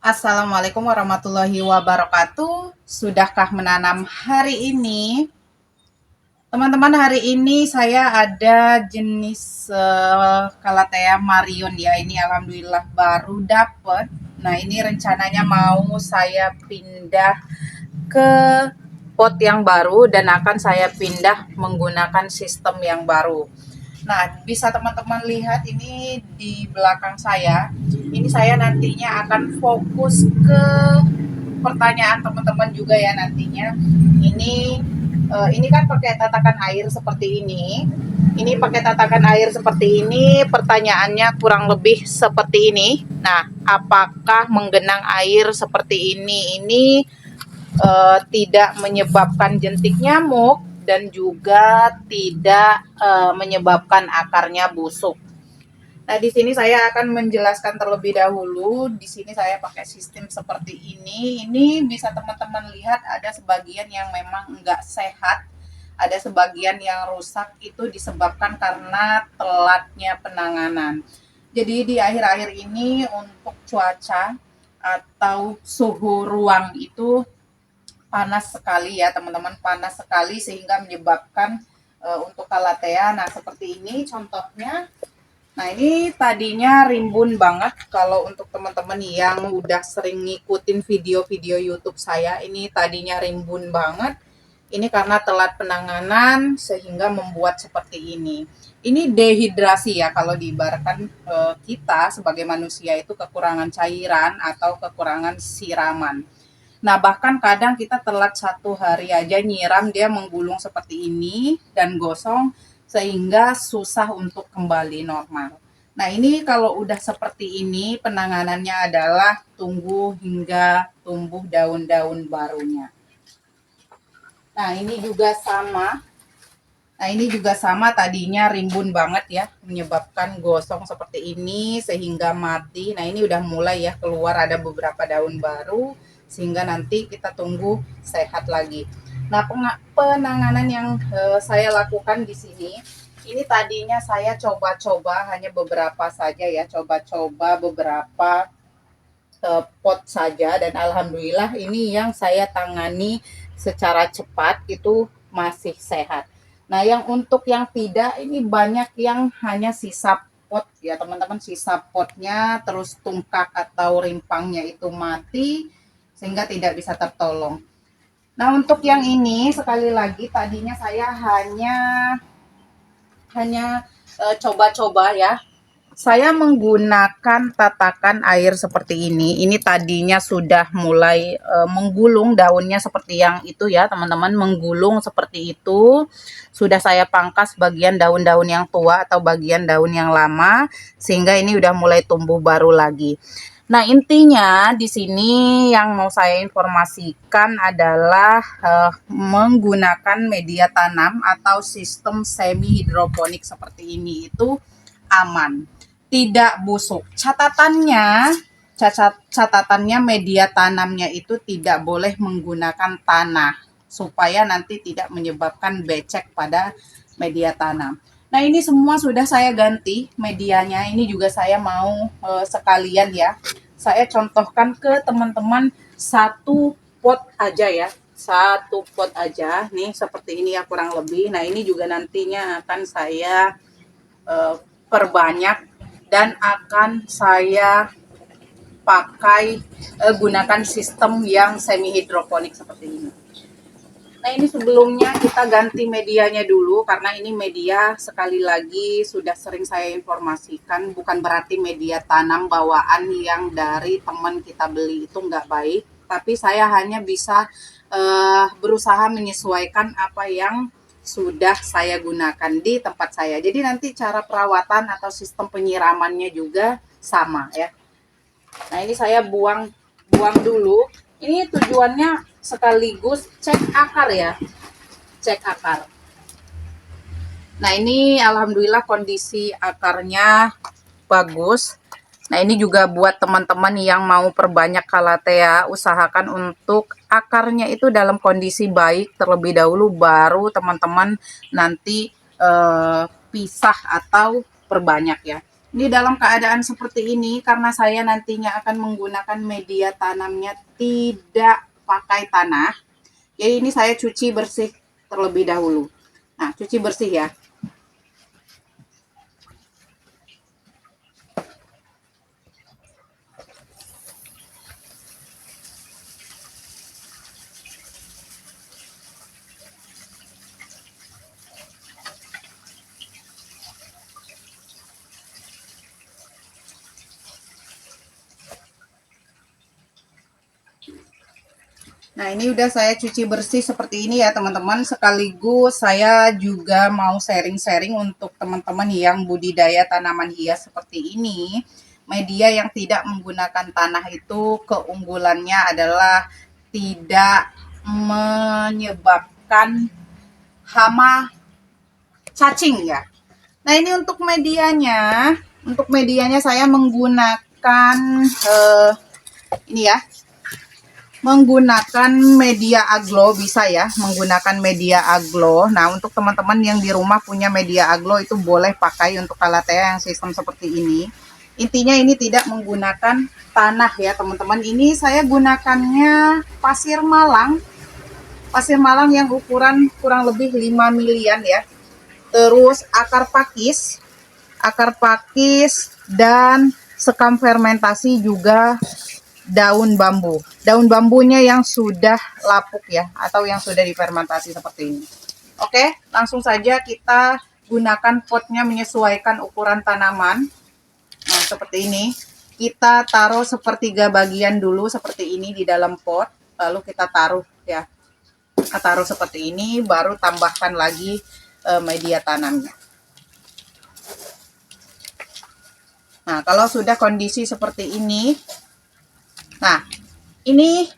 Assalamualaikum warahmatullahi wabarakatuh. Sudahkah menanam hari ini? Teman-teman, hari ini saya ada jenis Calathea Marion ya. Ini alhamdulillah baru dapet. Nah, ini rencananya mau saya pindah ke pot yang baru dan akan saya pindah menggunakan sistem yang baru. Nah, bisa teman-teman lihat ini di belakang saya. Ini saya nantinya akan fokus ke pertanyaan teman-teman juga ya nantinya. Ini kan pakai tatakan air seperti ini. Ini pakai tatakan air seperti ini. Pertanyaannya kurang lebih seperti ini. Nah, apakah menggenang air seperti ini tidak menyebabkan jentik nyamuk dan juga tidak menyebabkan akarnya busuk. Nah, di sini saya akan menjelaskan terlebih dahulu. Di sini saya pakai sistem seperti ini. Ini bisa teman-teman lihat ada sebagian yang memang enggak sehat, ada sebagian yang rusak, itu disebabkan karena telatnya penanganan. Jadi di akhir-akhir ini untuk cuaca atau suhu ruang itu panas sekali ya teman-teman, panas sekali sehingga menyebabkan untuk Calathea. Nah, seperti ini contohnya. Nah, ini tadinya rimbun banget. Kalau untuk teman-teman yang udah sering ngikutin video-video YouTube saya, ini tadinya rimbun banget. Ini karena telat penanganan sehingga membuat seperti ini. Ini dehidrasi ya, kalau diibaratkan kita sebagai manusia itu kekurangan cairan atau kekurangan siraman. Nah, bahkan kadang kita telat 1 hari aja nyiram, dia menggulung seperti ini dan gosong sehingga susah untuk kembali normal. Nah, ini kalau udah seperti ini penanganannya adalah tunggu hingga tumbuh daun-daun barunya. Nah, ini juga sama. Nah, ini juga sama, tadinya rimbun banget ya, menyebabkan gosong seperti ini sehingga mati. Nah, ini udah mulai ya keluar ada beberapa daun baru sehingga nanti kita tunggu sehat lagi. Nah, penanganan yang saya lakukan di sini, ini tadinya saya coba-coba hanya beberapa saja ya, coba-coba beberapa pot saja dan alhamdulillah ini yang saya tangani secara cepat itu masih sehat. Nah, yang untuk yang tidak, ini banyak yang hanya sisa pot ya teman-teman, sisa potnya terus tungkak atau rimpangnya itu mati sehingga tidak bisa tertolong. Nah, untuk yang ini sekali lagi tadinya saya hanya coba-coba ya. Saya menggunakan tatakan air seperti ini. Ini tadinya sudah mulai menggulung daunnya seperti yang itu ya, teman-teman, menggulung seperti itu. Sudah saya pangkas bagian daun-daun yang tua atau bagian daun yang lama sehingga ini udah mulai tumbuh baru lagi. Nah, intinya di sini yang mau saya informasikan adalah menggunakan media tanam atau sistem semi hidroponik seperti ini itu aman, tidak busuk. Catatannya media tanamnya itu tidak boleh menggunakan tanah supaya nanti tidak menyebabkan becek pada media tanam. Nah, ini semua sudah saya ganti medianya. Ini juga saya mau sekalian ya. Saya contohkan ke teman-teman satu pot aja ya. Satu pot aja. Nih seperti ini ya kurang lebih. Nah, ini juga nantinya akan saya perbanyak dan akan saya pakai gunakan sistem yang semi hidroponik seperti ini. Nah, ini sebelumnya kita ganti medianya dulu karena ini media sekali lagi sudah sering saya informasikan, bukan berarti media tanam bawaan yang dari teman kita beli itu nggak baik, tapi saya hanya bisa berusaha menyesuaikan apa yang sudah saya gunakan di tempat saya. Jadi nanti cara perawatan atau sistem penyiramannya juga sama ya. Nah, ini saya buang dulu. Ini tujuannya sekaligus cek akar ya. Cek akar. Nah, ini alhamdulillah kondisi akarnya bagus. Nah, ini juga buat teman-teman yang mau perbanyak Calathea, usahakan untuk akarnya itu dalam kondisi baik terlebih dahulu, baru teman-teman nanti pisah atau perbanyak ya. Ini dalam keadaan seperti ini karena saya nantinya akan menggunakan media tanamnya tidak pakai tanah. Jadi ini saya cuci bersih terlebih dahulu. Nah, cuci bersih ya. Nah, ini udah saya cuci bersih seperti ini ya teman-teman. Sekaligus saya juga mau sharing-sharing untuk teman-teman yang budidaya tanaman hias seperti ini. Media yang tidak menggunakan tanah itu keunggulannya adalah tidak menyebabkan hama cacing ya. Nah, ini untuk medianya saya menggunakan ini ya, menggunakan media aglo bisa ya, menggunakan media aglo. Nah, untuk teman-teman yang di rumah punya media aglo itu boleh pakai untuk calathea yang sistem seperti ini. Intinya ini tidak menggunakan tanah ya teman-teman. Ini saya gunakannya pasir Malang. Pasir Malang yang ukuran kurang lebih 5 milian ya. Terus akar pakis dan sekam fermentasi juga daun bambu. Daun bambunya yang sudah lapuk ya, atau yang sudah difermentasi seperti ini. Oke, langsung saja kita gunakan potnya menyesuaikan ukuran tanaman. Nah, seperti ini. Kita taruh sepertiga bagian dulu seperti ini di dalam pot. Lalu kita taruh ya. Kita taruh seperti ini, baru tambahkan lagi media tanamnya. Nah, kalau sudah kondisi seperti ini, nah, ini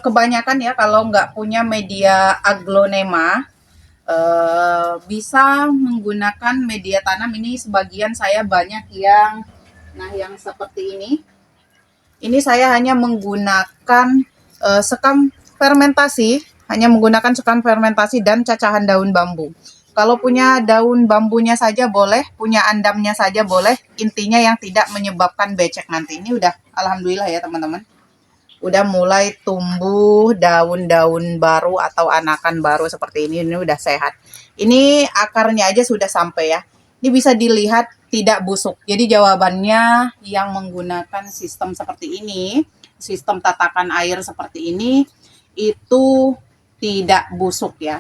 kebanyakan ya kalau nggak punya media aglonema, bisa menggunakan media tanam ini. Sebagian saya banyak yang, nah yang seperti ini. Ini saya hanya menggunakan sekam fermentasi, dan cacahan daun bambu. Kalau punya daun bambunya saja boleh, punya andamnya saja boleh. Intinya yang tidak menyebabkan becek nanti. Ini udah alhamdulillah ya teman-teman. Udah mulai tumbuh daun-daun baru atau anakan baru seperti ini udah sehat. Ini akarnya aja sudah sampai ya. Ini bisa dilihat tidak busuk. Jadi jawabannya yang menggunakan sistem seperti ini, sistem tatakan air seperti ini, itu tidak busuk ya.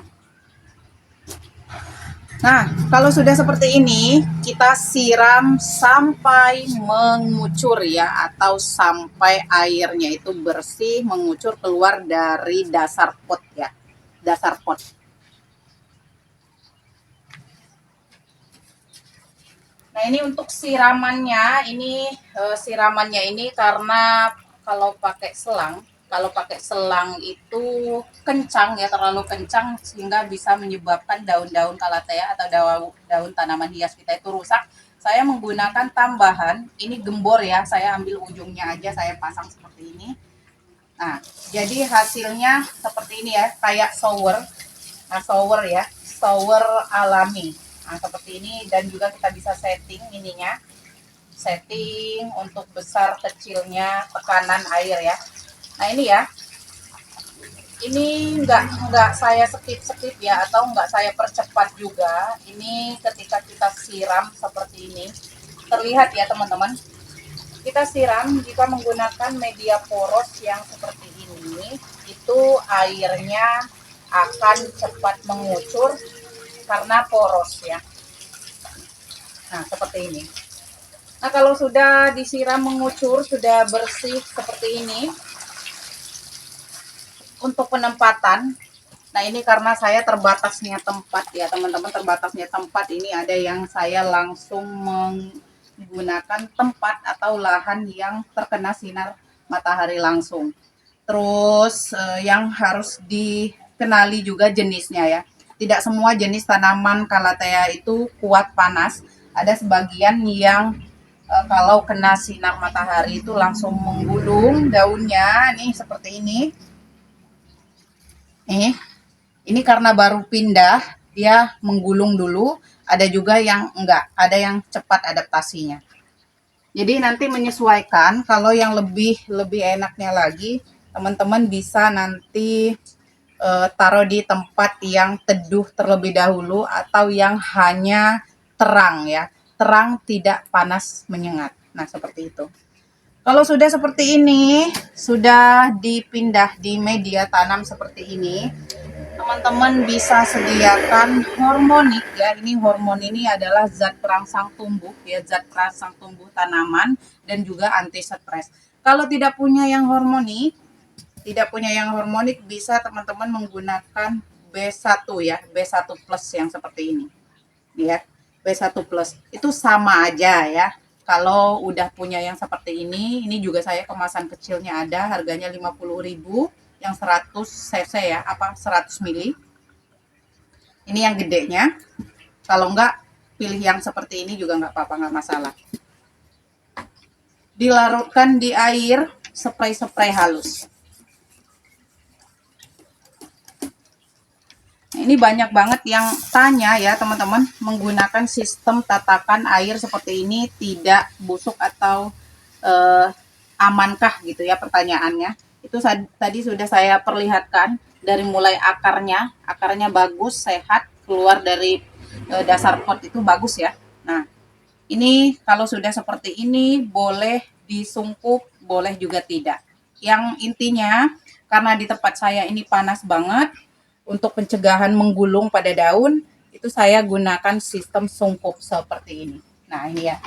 Nah, kalau sudah seperti ini, kita siram sampai mengucur ya, atau sampai airnya itu bersih, mengucur keluar dari dasar pot ya, dasar pot. Nah, ini untuk siramannya, ini karena kalau pakai selang itu kencang ya, terlalu kencang sehingga bisa menyebabkan daun-daun calathea atau daun tanaman hias kita itu rusak. Saya menggunakan tambahan, ini gembor ya, saya ambil ujungnya aja, saya pasang seperti ini. Nah, jadi hasilnya seperti ini ya, kayak shower. Nah, shower alami. Nah, seperti ini, dan juga kita bisa setting ininya. Setting untuk besar kecilnya tekanan air ya. Nah, ini ya. Ini enggak saya skip ya, atau enggak saya percepat juga. Ini ketika kita siram seperti ini. Terlihat ya, teman-teman. Kita siram jika menggunakan media poros yang seperti ini, itu airnya akan cepat mengucur karena poros ya. Nah, seperti ini. Nah, kalau sudah disiram mengucur, sudah bersih seperti ini, untuk penempatan, nah ini karena saya terbatasnya tempat ya teman-teman, terbatasnya tempat, ini ada yang saya langsung menggunakan tempat atau lahan yang terkena sinar matahari langsung. Terus yang harus dikenali juga jenisnya ya. Tidak semua jenis tanaman calathea itu kuat panas. Ada sebagian yang kalau kena sinar matahari itu langsung menggulung daunnya, nih seperti ini. Ini karena baru pindah, dia menggulung dulu. Ada juga yang enggak, ada yang cepat adaptasinya. Jadi nanti menyesuaikan, kalau yang lebih enaknya lagi, teman-teman bisa nanti taruh di tempat yang teduh terlebih dahulu atau yang hanya terang ya. Terang tidak panas menyengat. Nah, seperti itu. Kalau sudah seperti ini, sudah dipindah di media tanam seperti ini, teman-teman bisa sediakan hormonik ya. Ini hormon ini adalah zat perangsang tumbuh ya, zat perangsang tumbuh tanaman dan juga anti stres. Kalau tidak punya yang hormonik bisa teman-teman menggunakan B1 ya, B1 plus yang seperti ini. Ya, B1 plus. Itu sama aja ya. Kalau udah punya yang seperti ini juga saya kemasan kecilnya ada, harganya 50.000 yang 100 cc ya, apa 100 mili. Ini yang gedenya. Kalau enggak pilih yang seperti ini juga nggak apa-apa, nggak masalah. Dilarutkan di air, spray halus. Ini banyak banget yang tanya ya teman-teman, menggunakan sistem tatakan air seperti ini tidak busuk atau amankah gitu ya pertanyaannya. Itu tadi sudah saya perlihatkan dari mulai akarnya bagus, sehat, keluar dari dasar pot itu bagus ya. Nah, ini kalau sudah seperti ini boleh disungkup, boleh juga tidak. Yang intinya karena di tempat saya ini panas banget, untuk pencegahan menggulung pada daun, itu saya gunakan sistem sungkup seperti ini. Nah, ini ya.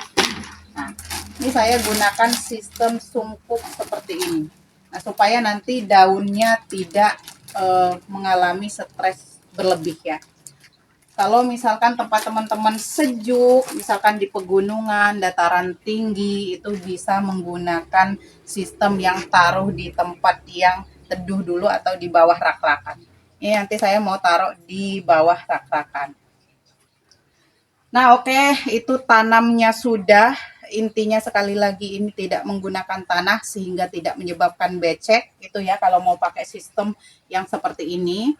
Nah, ini saya gunakan sistem sungkup seperti ini. Nah, supaya nanti daunnya tidak mengalami stres berlebih ya. Kalau misalkan tempat teman-teman sejuk, misalkan di pegunungan, dataran tinggi, itu bisa menggunakan sistem yang taruh di tempat yang teduh dulu atau di bawah rak-rakan. Ini nanti saya mau taruh di bawah rak-rakan. Nah, oke, itu tanamnya sudah. Intinya sekali lagi ini tidak menggunakan tanah sehingga tidak menyebabkan becek. Itu ya kalau mau pakai sistem yang seperti ini.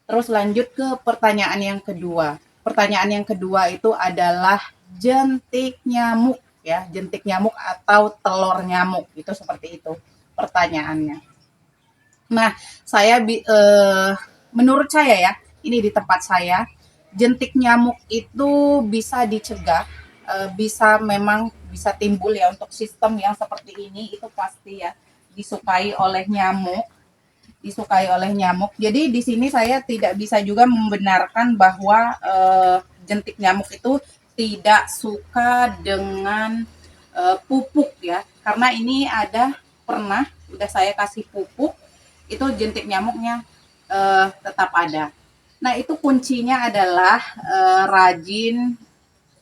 Terus lanjut ke pertanyaan yang kedua. Pertanyaan yang kedua itu adalah jentik nyamuk ya, jentik nyamuk atau telur nyamuk. Itu seperti itu pertanyaannya. Nah, menurut saya ya, ini di tempat saya, jentik nyamuk itu bisa dicegah, memang bisa timbul ya untuk sistem yang seperti ini itu pasti ya disukai oleh nyamuk disukai oleh nyamuk. Jadi di sini saya tidak bisa juga membenarkan bahwa jentik nyamuk itu tidak suka dengan pupuk ya. Karena ini pernah udah saya kasih pupuk, itu jentik nyamuknya tetap ada. Nah, itu kuncinya adalah rajin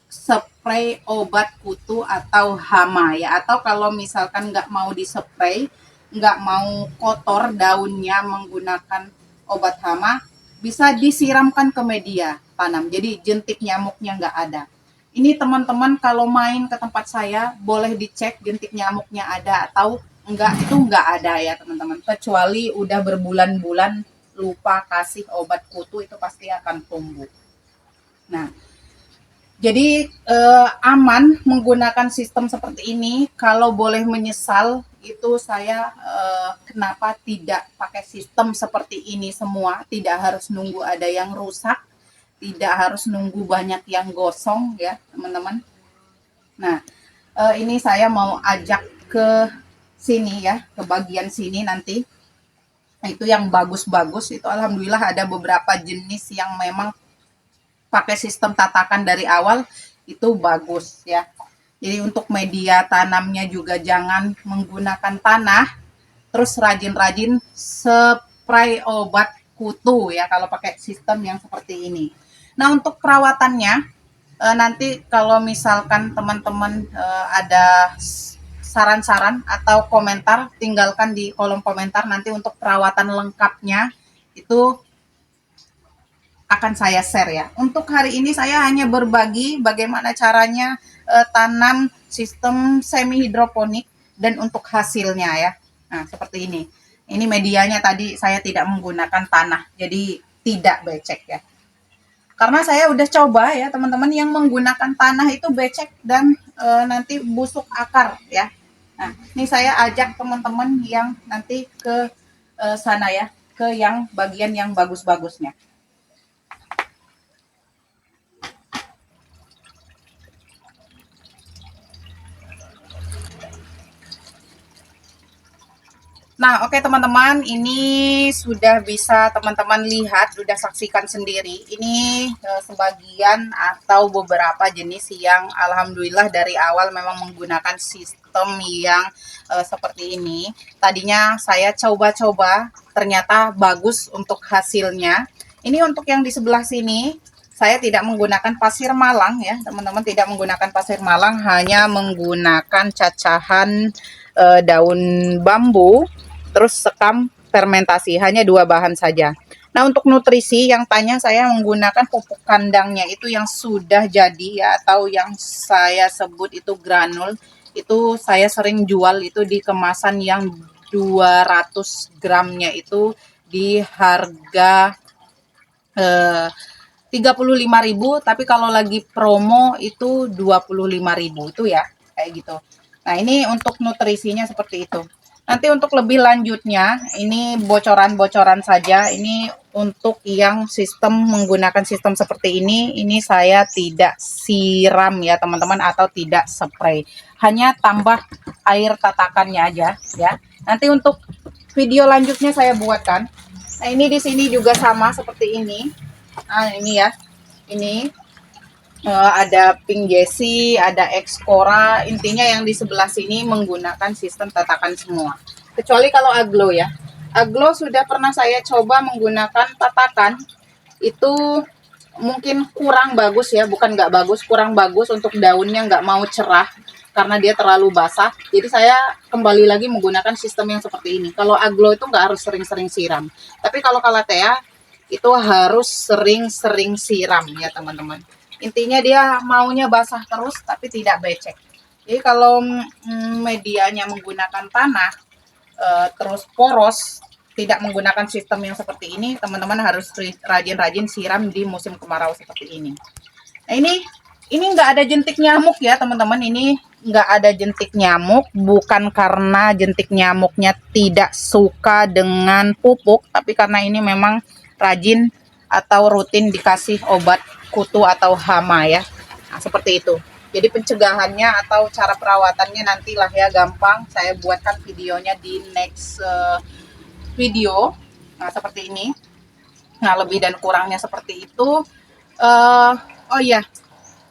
spray obat kutu atau hama ya, atau kalau misalkan nggak mau dispray, nggak mau kotor daunnya menggunakan obat hama, bisa disiramkan ke media tanam. Jadi jentik nyamuknya nggak ada. Ini teman-teman kalau main ke tempat saya boleh dicek jentik nyamuknya ada atau enggak, itu enggak ada ya teman-teman. Kecuali udah berbulan-bulan lupa kasih obat kutu, itu pasti akan tumbuh. Nah, jadi aman menggunakan sistem seperti ini. Kalau boleh menyesal, itu saya kenapa tidak pakai sistem seperti ini semua. Tidak harus nunggu ada yang rusak, tidak harus nunggu banyak yang gosong ya teman-teman. Nah, ini saya mau ajak ke sini ya, ke bagian sini nanti. Nah, itu yang bagus-bagus itu alhamdulillah ada beberapa jenis yang memang pakai sistem tatakan dari awal itu bagus ya. Jadi untuk media tanamnya juga jangan menggunakan tanah, terus rajin-rajin spray obat kutu ya kalau pakai sistem yang seperti ini. Nah, untuk perawatannya nanti kalau misalkan teman-teman ada saran-saran atau komentar, tinggalkan di kolom komentar. Nanti untuk perawatan lengkapnya itu akan saya share ya. Untuk hari ini saya hanya berbagi bagaimana caranya tanam sistem semi hidroponik dan untuk hasilnya ya. Nah, seperti ini. Ini medianya tadi saya tidak menggunakan tanah, jadi tidak becek ya. Karena saya udah coba ya teman-teman yang menggunakan tanah itu becek dan nanti busuk akar ya. Nah, ini saya ajak teman-teman yang nanti ke sana ya, ke yang bagian yang bagus-bagusnya. Nah, oke teman-teman, ini sudah bisa teman-teman lihat, sudah saksikan sendiri. Ini sebagian atau beberapa jenis yang alhamdulillah dari awal memang menggunakan sistem yang seperti ini. Tadinya saya coba-coba, ternyata bagus untuk hasilnya. Ini untuk yang di sebelah sini, saya tidak menggunakan pasir malang ya, teman-teman, tidak menggunakan pasir malang, hanya menggunakan cacahan daun bambu terus sekam fermentasi, hanya dua bahan saja. Nah, untuk nutrisi yang tanya, saya menggunakan pupuk kandangnya itu yang sudah jadi ya, atau yang saya sebut itu granul. Itu saya sering jual itu di kemasan yang 200 gramnya itu di harga 35.000, tapi kalau lagi promo itu 25.000 itu ya, kayak gitu. Nah, ini untuk nutrisinya seperti itu. Nanti untuk lebih lanjutnya, ini bocoran-bocoran saja. Ini untuk yang sistem menggunakan sistem seperti ini saya tidak siram ya teman-teman, atau tidak spray. Hanya tambah air tatakannya aja ya. Nanti untuk video lanjutnya saya buatkan. Nah, ini di sini juga sama seperti ini. Nah, ini ya. Ini ada Pink Jessie, ada Excora, intinya yang di sebelah sini menggunakan sistem tatakan semua. Kecuali kalau Aglo ya. Aglo sudah pernah saya coba menggunakan tatakan, itu mungkin kurang bagus ya, bukan nggak bagus, kurang bagus untuk daunnya nggak mau cerah karena dia terlalu basah. Jadi saya kembali lagi menggunakan sistem yang seperti ini. Kalau Aglo itu nggak harus sering-sering siram. Tapi kalau Calathea itu harus sering-sering siram ya teman-teman. Intinya dia maunya basah terus tapi tidak becek. Jadi kalau medianya menggunakan tanah terus poros, tidak menggunakan sistem yang seperti ini, teman-teman harus rajin-rajin siram di musim kemarau seperti ini. Nah, ini nggak ada jentik nyamuk ya teman-teman. Ini nggak ada jentik nyamuk, bukan karena jentik nyamuknya tidak suka dengan pupuk, tapi karena ini memang rajin atau rutin dikasih obat kutu atau hama ya. Nah, seperti itu. Jadi pencegahannya atau cara perawatannya nantilah ya, gampang. Saya buatkan videonya di next video. Nah, seperti ini. Nah, lebih dan kurangnya seperti itu. Oh iya,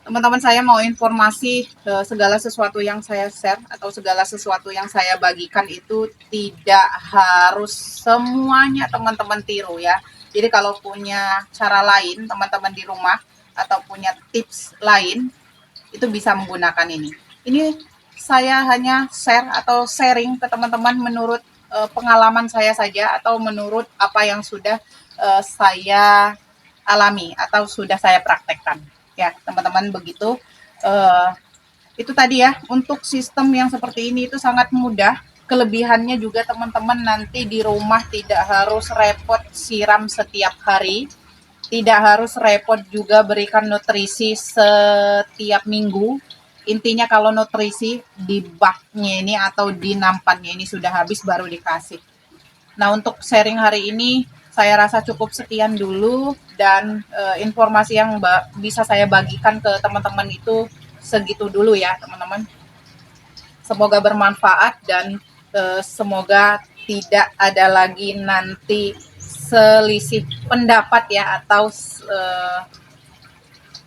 teman-teman, saya mau informasi, segala sesuatu yang saya share atau segala sesuatu yang saya bagikan itu tidak harus semuanya teman-teman tiru ya. Jadi kalau punya cara lain teman-teman di rumah atau punya tips lain, itu bisa menggunakan ini. Ini saya hanya share atau sharing ke teman-teman menurut pengalaman saya saja, atau menurut apa yang sudah saya alami atau sudah saya praktekkan. Ya, teman-teman, begitu. Itu tadi ya, untuk sistem yang seperti ini itu sangat mudah. Kelebihannya juga teman-teman nanti di rumah tidak harus repot siram setiap hari, tidak harus repot juga berikan nutrisi setiap minggu. Intinya kalau nutrisi di baknya ini atau di nampannya ini sudah habis baru dikasih. Nah, untuk sharing hari ini saya rasa cukup sekian dulu, dan informasi yang bisa saya bagikan ke teman-teman itu segitu dulu ya teman-teman. Semoga bermanfaat dan semoga tidak ada lagi nanti selisih pendapat ya, atau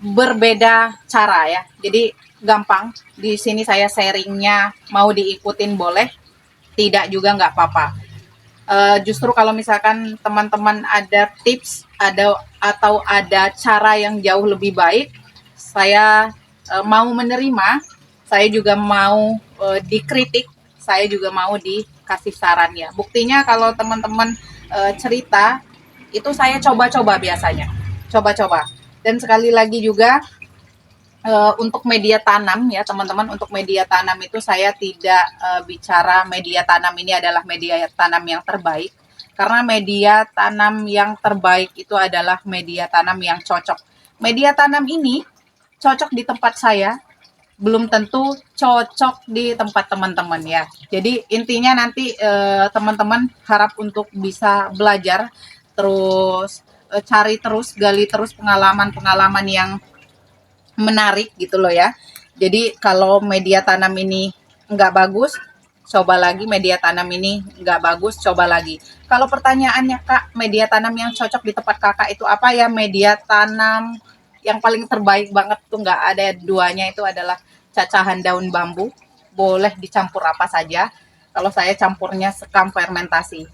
berbeda cara ya. Jadi gampang, di sini saya sharingnya, mau diikutin boleh, tidak juga nggak apa-apa. Justru kalau misalkan teman-teman ada tips, atau ada cara yang jauh lebih baik, saya mau menerima, saya juga mau dikritik, saya juga mau dikasih saran ya. Buktinya kalau teman-teman cerita, itu saya coba-coba biasanya, coba-coba. Dan sekali lagi juga, untuk media tanam ya teman-teman, untuk media tanam itu saya tidak bicara media tanam ini adalah media tanam yang terbaik, karena media tanam yang terbaik itu adalah media tanam yang cocok Media tanam ini cocok di tempat saya, belum tentu cocok di tempat teman-teman ya. Jadi intinya nanti teman-teman harap untuk bisa belajar, terus cari terus, gali terus pengalaman-pengalaman yang menarik gitu loh ya. Jadi kalau media tanam ini nggak bagus, coba lagi. Media tanam ini nggak bagus, coba lagi. Kalau pertanyaannya Kak, media tanam yang cocok di tempat Kakak itu apa ya? Media tanam yang paling terbaik banget tuh nggak ada duanya, itu adalah cacahan daun bambu. Boleh dicampur apa saja. Kalau saya campurnya sekam fermentasi.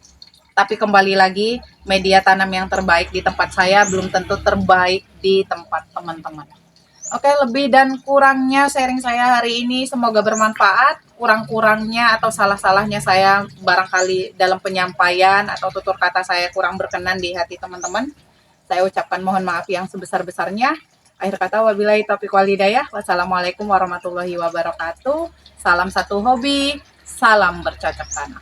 Tapi kembali lagi, media tanam yang terbaik di tempat saya belum tentu terbaik di tempat teman-teman. Oke, lebih dan kurangnya sharing saya hari ini semoga bermanfaat. Kurang-kurangnya atau salah-salahnya saya barangkali dalam penyampaian atau tutur kata saya kurang berkenan di hati teman-teman. Saya ucapkan mohon maaf yang sebesar-besarnya. Akhir kata, wabillahi taufiq wal hidayah. Wassalamualaikum warahmatullahi wabarakatuh. Salam satu hobi, salam bercocok tanam.